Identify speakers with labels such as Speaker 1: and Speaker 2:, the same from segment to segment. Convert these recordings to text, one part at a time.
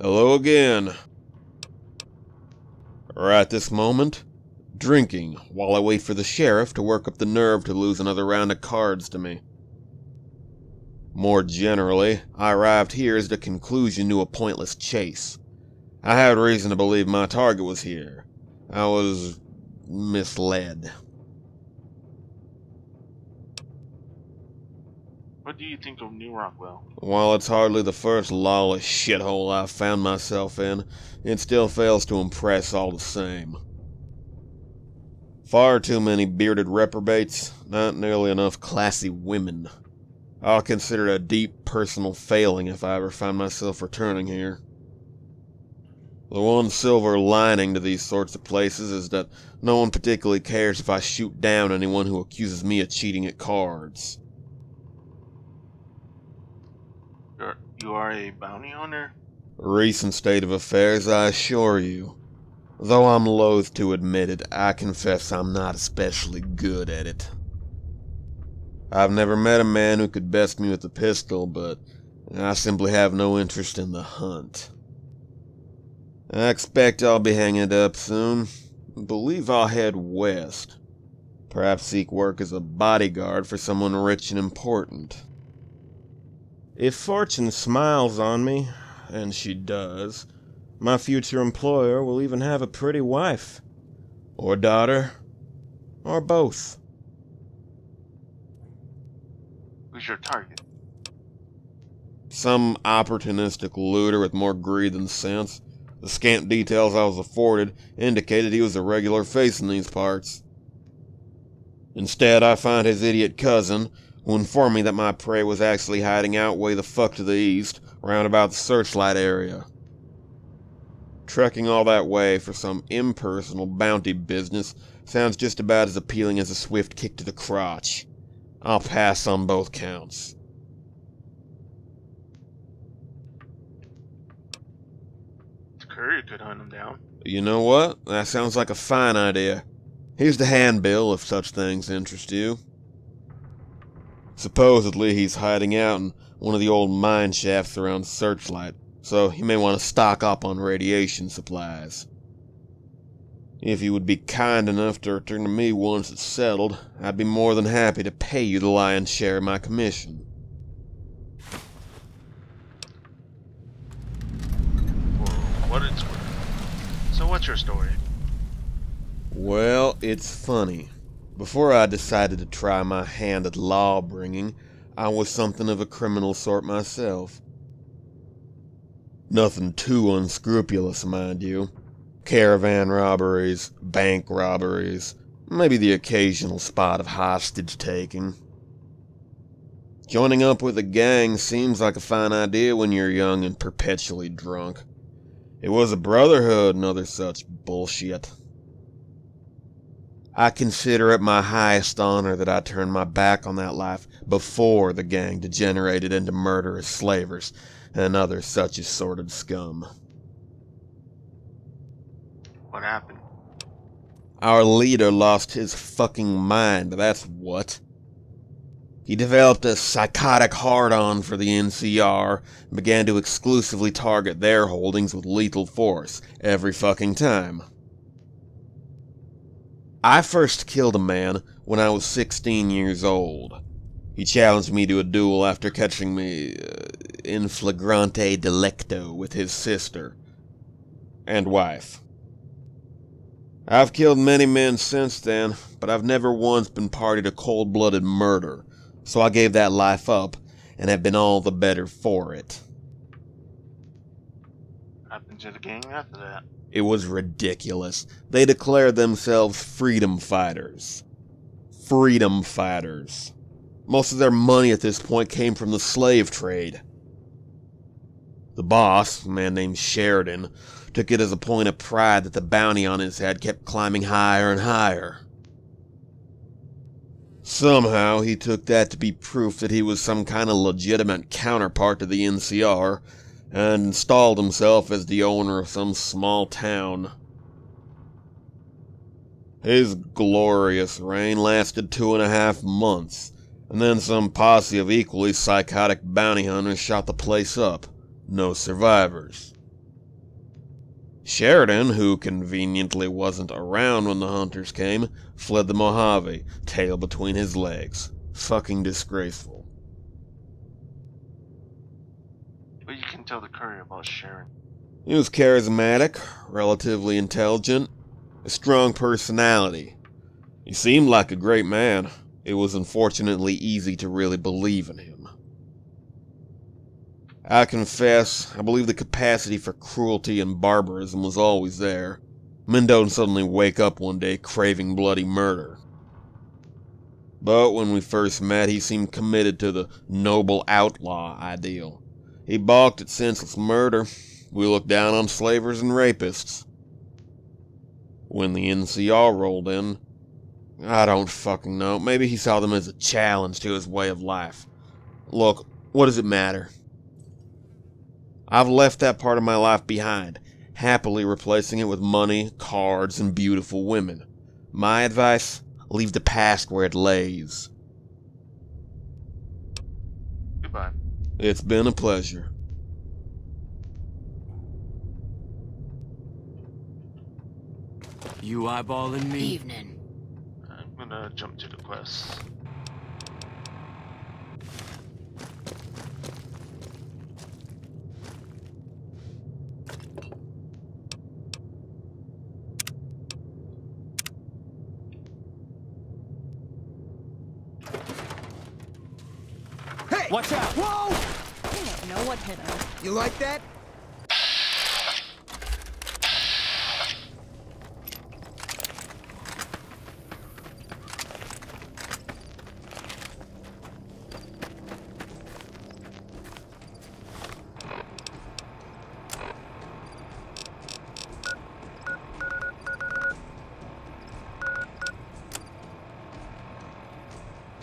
Speaker 1: Hello again. Right this moment, drinking while I wait for the sheriff to work up the nerve to lose another round of cards to me. More generally, I arrived here as the conclusion to a pointless chase. I had reason to believe my target was here. I was misled.
Speaker 2: What do you think of New Rockwell?
Speaker 1: While it's hardly the first lawless shithole I've found myself in, it still fails to impress all the same. Far too many bearded reprobates, not nearly enough classy women. I'll consider it a deep personal failing if I ever find myself returning here. The one silver lining to these sorts of places is that no one particularly cares if I shoot down anyone who accuses me of cheating at cards.
Speaker 2: You are a bounty hunter?
Speaker 1: Recent state of affairs, I assure you. Though I'm loath to admit it, I confess I'm not especially good at it. I've never met a man who could best me with a pistol, but I simply have no interest in the hunt. I expect I'll be hanging it up soon. Believe I'll head west. Perhaps seek work as a bodyguard for someone rich and important. If fortune smiles on me, and she does, my future employer will even have a pretty wife. Or daughter. Or both.
Speaker 2: Who's your target?
Speaker 1: Some opportunistic looter with more greed than sense. The scant details I was afforded indicated he was a regular face in these parts. Instead, I find his idiot cousin, who informed me that my prey was actually hiding out way the fuck to the east, round about the Searchlight area. Trekking all that way for some impersonal bounty business sounds just about as appealing as a swift kick to the crotch. I'll pass on both counts.
Speaker 2: The courier could hunt him down.
Speaker 1: You know what? That sounds like a fine idea. Here's the handbill if such things interest you. Supposedly he's hiding out in one of the old mine shafts around Searchlight, so you may want to stock up on radiation supplies. If you would be kind enough to return to me once it's settled, I'd be more than happy to pay you the lion's share of my commission.
Speaker 2: For what it's worth. So what's your story?
Speaker 1: Well, it's funny. Before I decided to try my hand at law-bringing, I was something of a criminal sort myself. Nothing too unscrupulous, mind you. Caravan robberies, bank robberies, maybe the occasional spot of hostage-taking. Joining up with a gang seems like a fine idea when you're young and perpetually drunk. It was a brotherhood and other such bullshit. I consider it my highest honor that I turned my back on that life before the gang degenerated into murderous slavers and other such assorted scum.
Speaker 2: What happened?
Speaker 1: Our leader lost his fucking mind, that's what. He developed a psychotic hard-on for the NCR and began to exclusively target their holdings with lethal force every fucking time. I first killed a man when I was 16 years old. He challenged me to a duel after catching me in flagrante delicto with his sister and wife. I've killed many men since then, but I've never once been party to cold-blooded murder, so I gave that life up and have been all the better for it.
Speaker 2: What happened to the gang after that?
Speaker 1: It was ridiculous. They declared themselves freedom fighters. Freedom fighters. Most of their money at this point came from the slave trade. The boss, a man named Sheridan, took it as a point of pride that the bounty on his head kept climbing higher and higher. Somehow he took that to be proof that he was some kind of legitimate counterpart to the NCR, and installed himself as the owner of some small town. His glorious reign lasted 2.5 months, and then some posse of equally psychotic bounty hunters shot the place up. No survivors. Sheridan, who conveniently wasn't around when the hunters came, fled the Mojave, tail between his legs. Fucking disgraceful.
Speaker 2: But you can tell the courier about Sharon.
Speaker 1: He was charismatic, relatively intelligent, a strong personality. He seemed like a great man. It was unfortunately easy to really believe in him. I confess, I believe the capacity for cruelty and barbarism was always there. Men don't suddenly wake up one day craving bloody murder. But when we first met, he seemed committed to the noble outlaw ideal. He balked at senseless murder. We looked down on slavers and rapists. When the NCR rolled in, I don't fucking know. Maybe he saw them as a challenge to his way of life. Look, what does it matter? I've left that part of my life behind, happily replacing it with money, cards, and beautiful women. My advice? Leave the past where it lays.
Speaker 2: Goodbye.
Speaker 1: It's been a pleasure.
Speaker 3: You eyeballing me?
Speaker 4: Evening.
Speaker 2: I'm gonna jump to the quest.
Speaker 3: Hey! Watch out! Whoa!
Speaker 4: I don't know what hit him.
Speaker 3: You like that?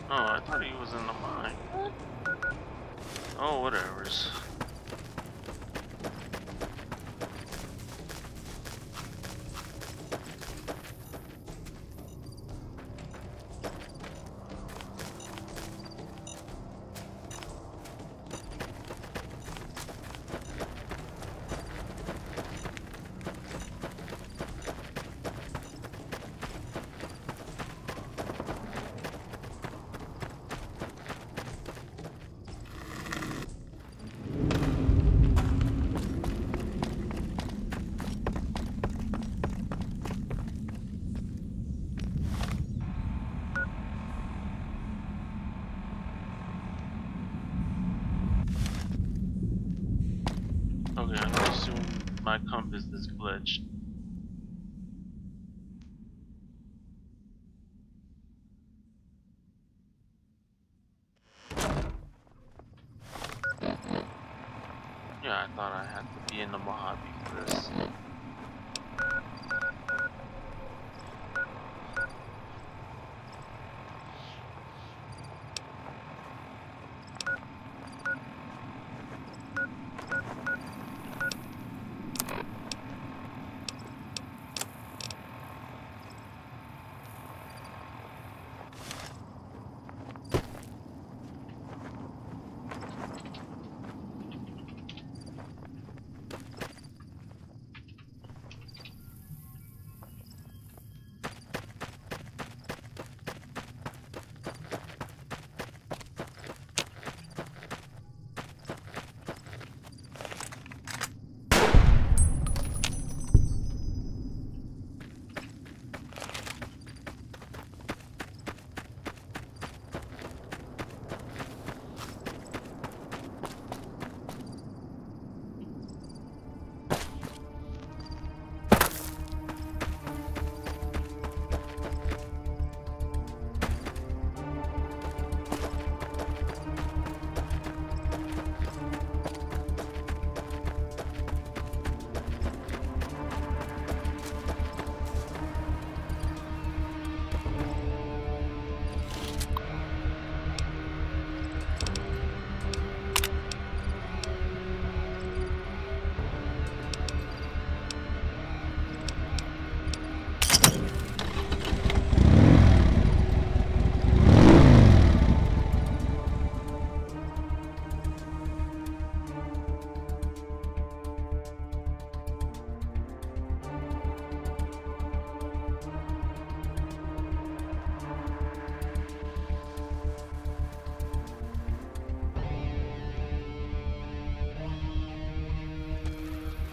Speaker 2: Oh, I thought he was in the mine. Oh, whatever's. Okay, I'm gonna assume my compass is glitched. Yeah, I thought I had to be in the Mojave for this.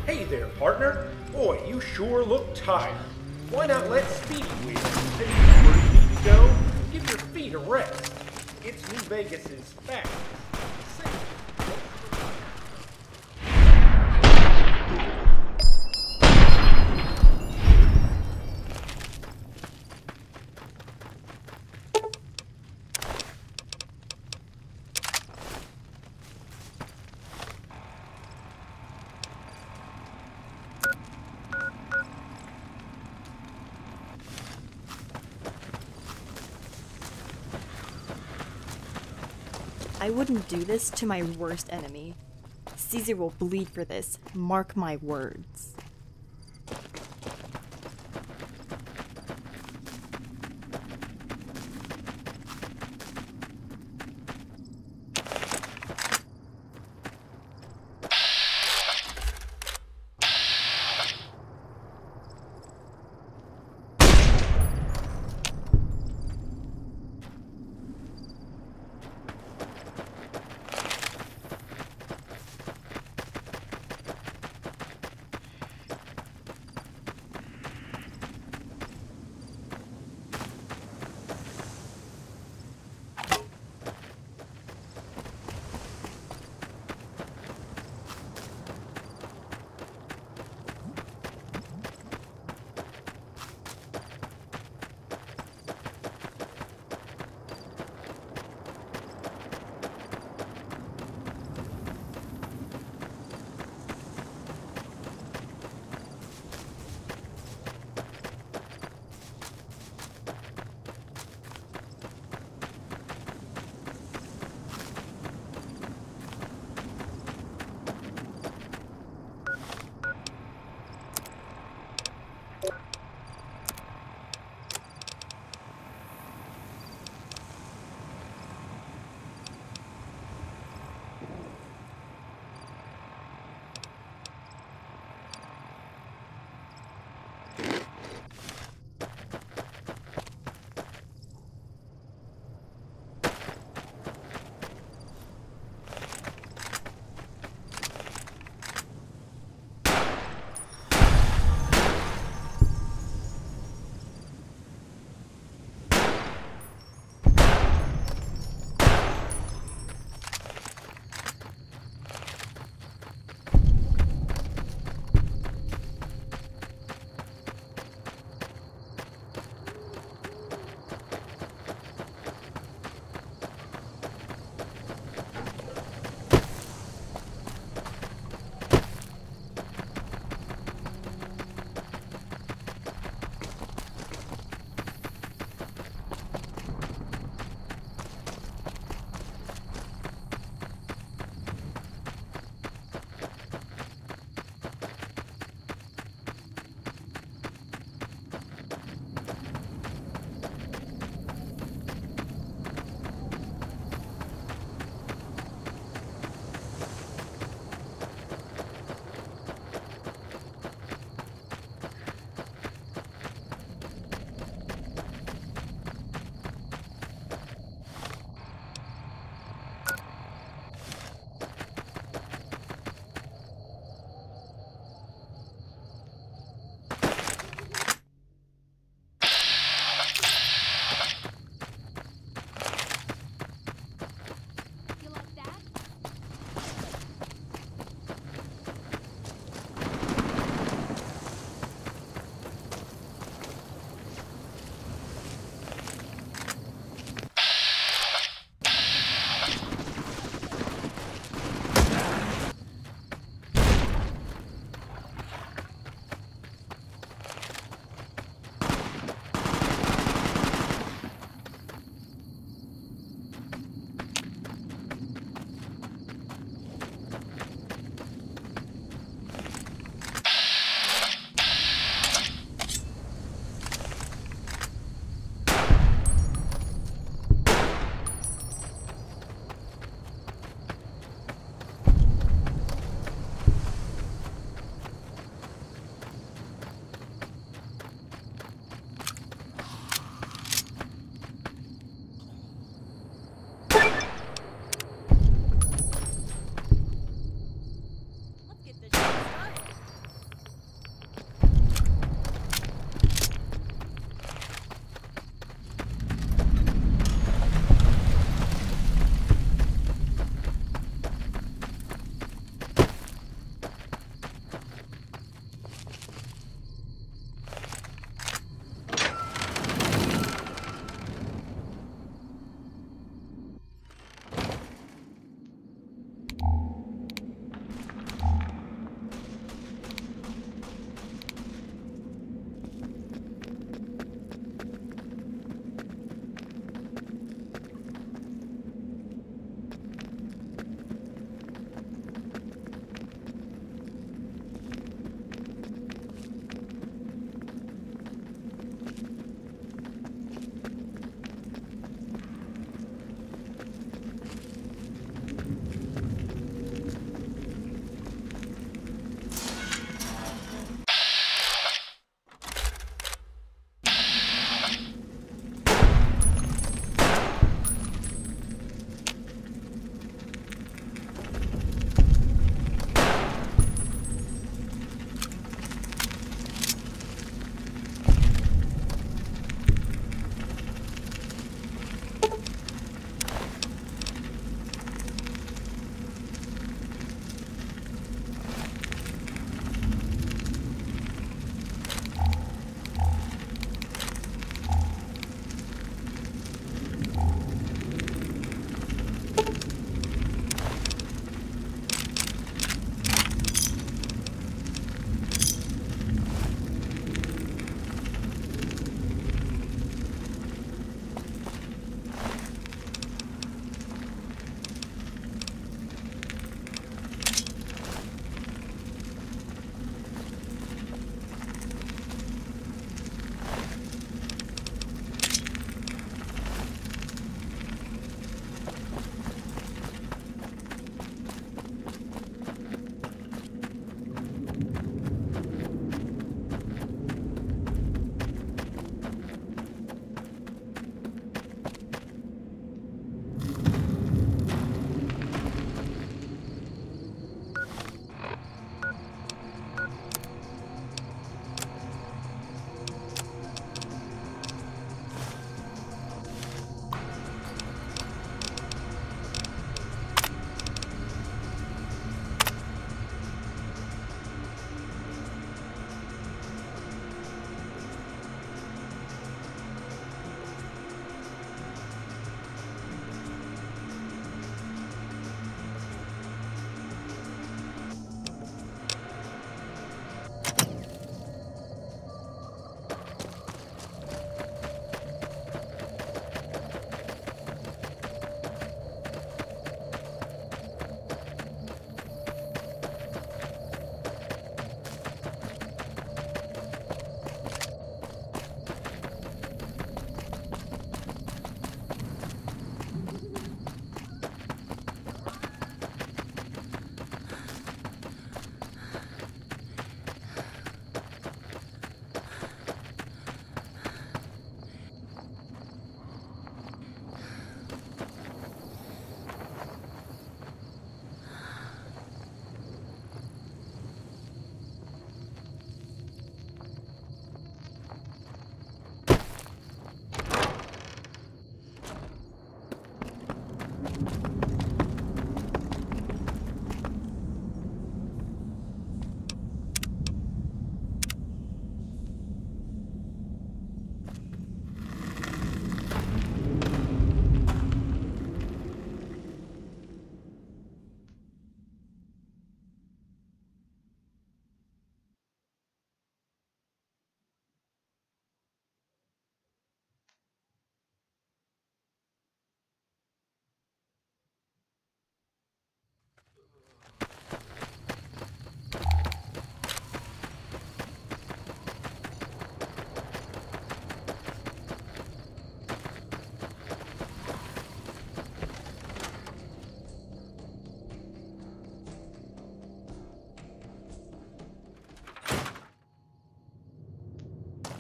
Speaker 5: Hey there, partner. Boy, you sure look tired. Why not let Speedy wheel take you where you need to go and give your feet a rest? It's New Vegas's fastest.
Speaker 4: I wouldn't do this to my worst enemy. Caesar will bleed for this, mark my words.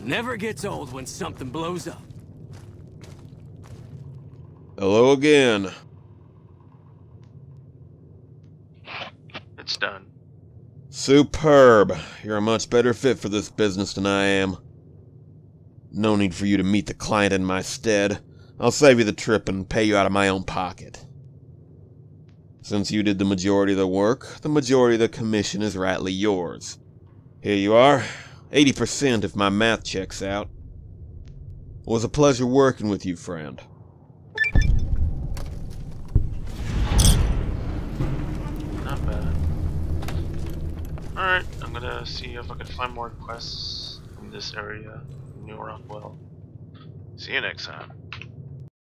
Speaker 3: Never gets old when something blows up.
Speaker 1: Hello again.
Speaker 2: It's done.
Speaker 1: Superb. You're a much better fit for this business than I am. No need for you to meet the client in my stead. I'll save you the trip and pay you out of my own pocket. Since you did the majority of the work, the majority of the commission is rightly yours. Here you are. 80% if my math checks out. It was a pleasure working with you, friend.
Speaker 2: Not bad. Alright, I'm gonna see if I can find more quests in this area in New Rockwell. See you next time.